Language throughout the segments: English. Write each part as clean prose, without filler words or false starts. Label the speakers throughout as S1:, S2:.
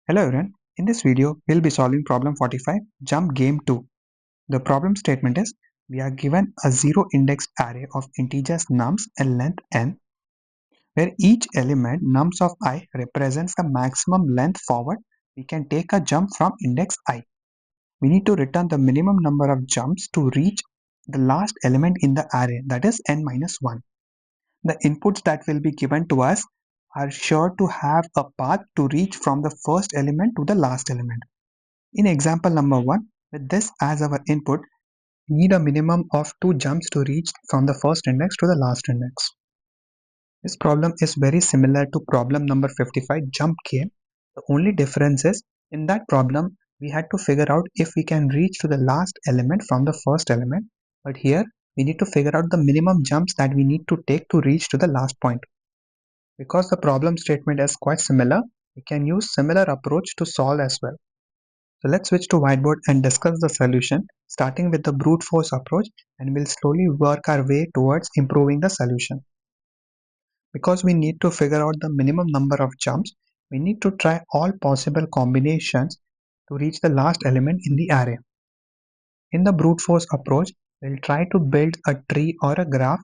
S1: Hello everyone, in this video we'll be solving problem 45 jump game 2. The problem statement is we are given a zero indexed array of integers nums and length n where each element nums of I represents the maximum length forward we can take a jump from index I. We need to return the minimum number of jumps to reach the last element in the array, that is n minus 1. The inputs that will be given to us are sure to have a path to reach from the first element to the last element. In example number 1, with this as our input, we need a minimum of 2 jumps to reach from the first index to the last index. This problem is very similar to problem number 55 jump game. The only difference is in that problem we had to figure out if we can reach to the last element from the first element, but here we need to figure out the minimum jumps that we need to take to reach to the last point. Because the problem statement is quite similar, we can use similar approach to solve as well. So let's switch to whiteboard and discuss the solution, starting with the brute force approach, and we'll slowly work our way towards improving the solution. Because we need to figure out the minimum number of jumps, we need to try all possible combinations to reach the last element in the array. In the brute force approach, we'll try to build a tree or a graph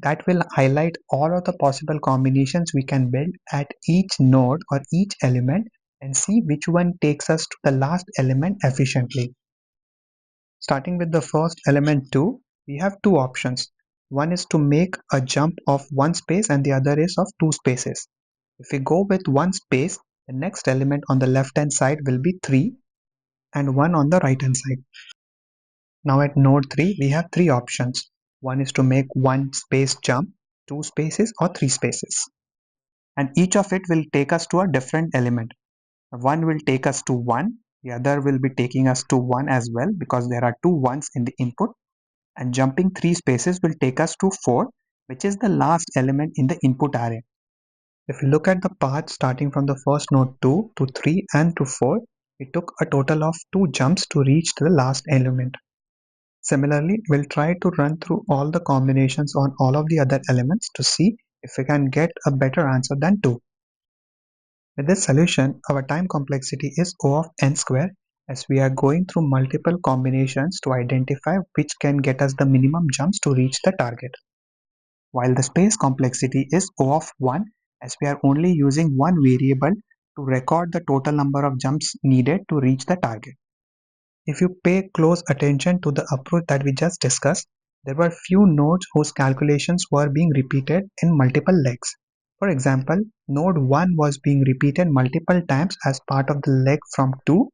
S1: that will highlight all of the possible combinations we can build at each node or each element and see which one takes us to the last element efficiently. Starting with the first element 2, we have two options. One is to make a jump of one space and the other is of two spaces. If we go with one space, the next element on the left hand side will be 3 and 1 on the right hand side. Now at node 3, we have three options. One is to make one space jump, two spaces or three spaces. And each of it will take us to a different element. One will take us to 1, the other will be taking us to 1 as well because there are two ones in the input. And jumping 3 spaces will take us to 4, which is the last element in the input array. If we look at the path starting from the first node 2 to 3 and to 4, it took a total of 2 jumps to reach to the last element. Similarly, we'll try to run through all the combinations on all of the other elements to see if we can get a better answer than 2. With this solution, our time complexity is O of n square, as we are going through multiple combinations to identify which can get us the minimum jumps to reach the target. While the space complexity is O of 1, as we are only using one variable to record the total number of jumps needed to reach the target. If you pay close attention to the approach that we just discussed, there were few nodes whose calculations were being repeated in multiple legs. For example, node 1 was being repeated multiple times as part of the leg from 2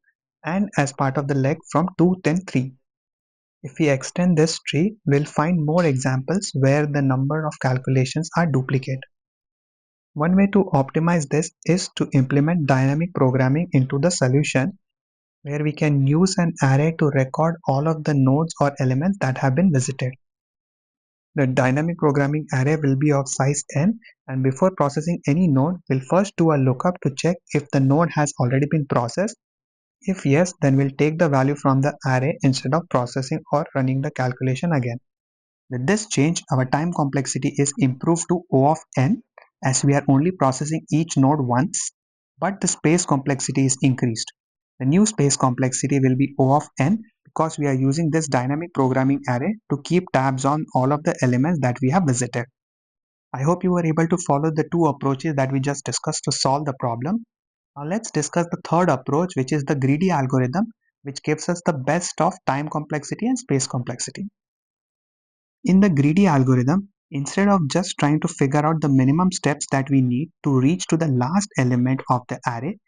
S1: and as part of the leg from 2 then 3. If we extend this tree, we'll find more examples where the number of calculations are duplicate. One way to optimize this is to implement dynamic programming into the solution, where we can use an array to record all of the nodes or elements that have been visited. The dynamic programming array will be of size n, and before processing any node, we'll first do a lookup to check if the node has already been processed. If yes, then we'll take the value from the array instead of processing or running the calculation again. With this change, our time complexity is improved to O of n, as we are only processing each node once, but the space complexity is increased. The new space complexity will be O of n because we are using this dynamic programming array to keep tabs on all of the elements that we have visited. I hope you were able to follow the two approaches that we just discussed to solve the problem. Now let's discuss the third approach, which is the greedy algorithm, which gives us the best of time complexity and space complexity. In the greedy algorithm, instead of just trying to figure out the minimum steps that we need to reach to the last element of the array,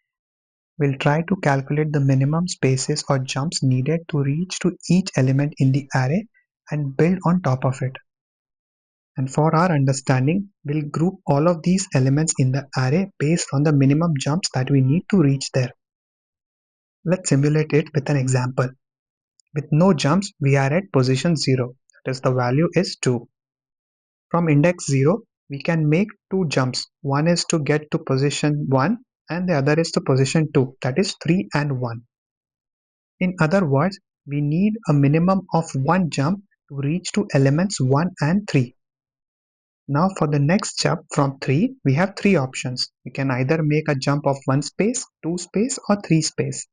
S1: we'll try to calculate the minimum spaces or jumps needed to reach to each element in the array and build on top of it. And for our understanding, we'll group all of these elements in the array based on the minimum jumps that we need to reach there. Let's simulate it with an example. With no jumps, we are at position 0, that is the value is 2. From index 0, we can make two jumps. One is to get to position 1 and the other is to position 2, that is 3 and 1. In other words, we need a minimum of one jump to reach to elements 1 and 3. Now for the next jump from 3, we have 3 options. We can either make a jump of 1 space, 2 space or 3 space.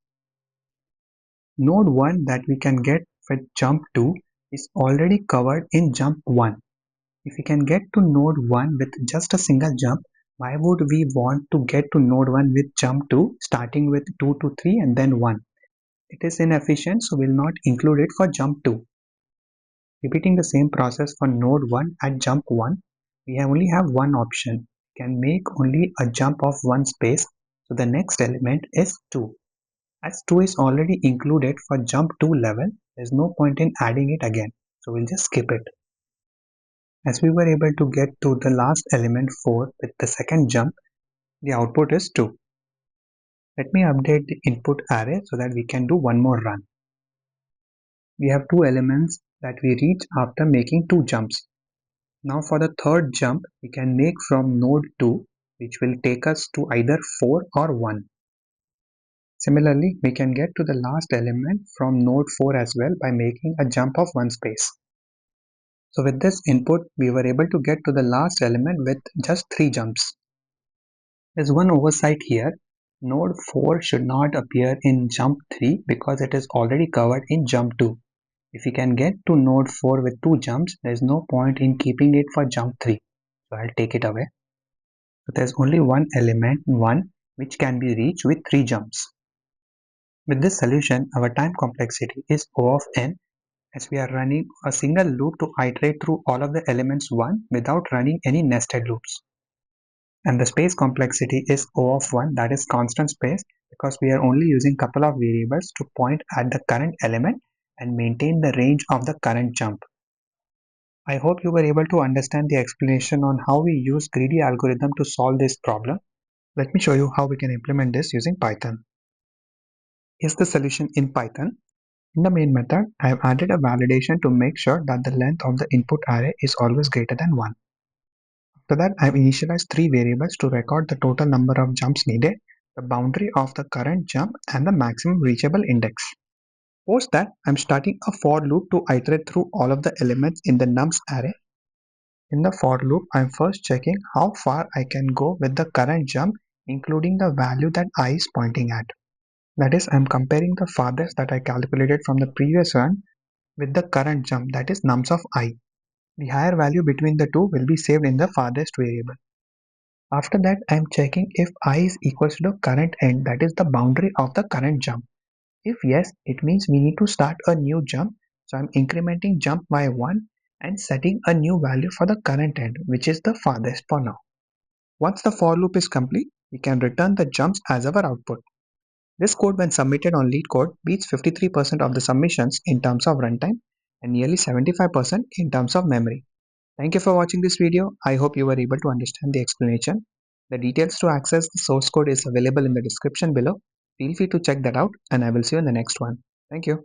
S1: Node 1 that we can get with jump 2 is already covered in jump 1. If we can get to node 1 with just a single jump, why would we want to get to node 1 with jump 2 starting with 2 to 3 and then 1? It is inefficient, so we'll not include it for jump 2. Repeating the same process for node 1 at jump 1, we only have one option. We can make only a jump of 1 space, so the next element is 2. As 2 is already included for jump 2 level, there's no point in adding it again, so we'll just skip it. As we were able to get to the last element 4 with the second jump, the output is 2. Let me update the input array so that we can do one more run. We have 2 elements that we reach after making 2 jumps. Now for the third jump, we can make from node 2, which will take us to either 4 or 1. Similarly, we can get to the last element from node 4 as well by making a jump of 1 space. So with this input, we were able to get to the last element with just 3 jumps. There's one oversight here. Node 4 should not appear in jump 3 because it is already covered in jump 2. If we can get to node 4 with 2 jumps, there's no point in keeping it for jump 3. So I'll take it away. So there's only one element 1 which can be reached with 3 jumps. With this solution, our time complexity is O of n, as we are running a single loop to iterate through all of the elements 1 without running any nested loops. And the space complexity is O of 1, that is constant space, because we are only using couple of variables to point at the current element and maintain the range of the current jump. I hope you were able to understand the explanation on how we use greedy algorithm to solve this problem. Let me show you how we can implement this using Python. Here's the solution in Python. In the main method, I have added a validation to make sure that the length of the input array is always greater than 1. After that, I have initialized 3 variables to record the total number of jumps needed, the boundary of the current jump, and the maximum reachable index. Post that, I'm starting a for loop to iterate through all of the elements in the nums array. In the for loop, I'm first checking how far I can go with the current jump, including the value that I is pointing at. That is, I'm comparing the farthest that I calculated from the previous run with the current jump, that is nums of I. The higher value between the two will be saved in the farthest variable. After that, I am checking if I is equals to the current end, that is the boundary of the current jump. If yes, it means we need to start a new jump. So I'm incrementing jump by 1 and setting a new value for the current end, which is the farthest for now. Once the for loop is complete, we can return the jumps as our output. This code, when submitted on LeetCode, beats 53% of the submissions in terms of runtime and nearly 75% in terms of memory. Thank you for watching this video. I hope you were able to understand the explanation. The details to access the source code is available in the description below. Feel free to check that out, and I will see you in the next one. Thank you.